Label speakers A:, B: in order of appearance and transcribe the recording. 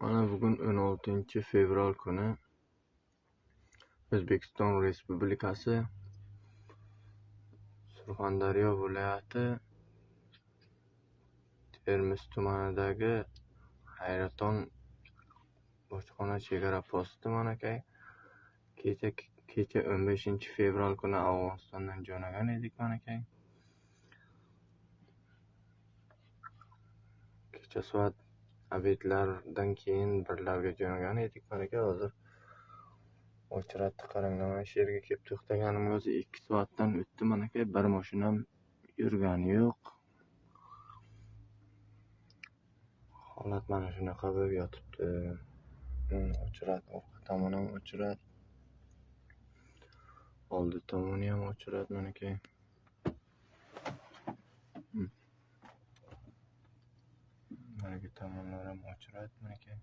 A: Mana bugun 16 fevral kuni O'zbekiston Respublikasi Surxondaryo viloyati Termiz tumanidagi Hayraton bojxona chegara posti manakay. Kecha 15 fevral kuni Afg'onistondan jo'nagan edik manakay. Kecha soat obedlardan keyin birlarga jo'nagan edik manakay. Hozir o'chiratdi, qarang, mana shu yerga kelib to'xtaganimga o'zi 2 soatdan o'tdi manakay. Bir mashinam yurgani yo'q. Holat mana shunaqa bo'lib yotibdi. O'chirat, orqa tomoni ham o'chirat, oldi tomoni ham o'chirat manakay. Narigi tomonlar ham o'chirat manakay.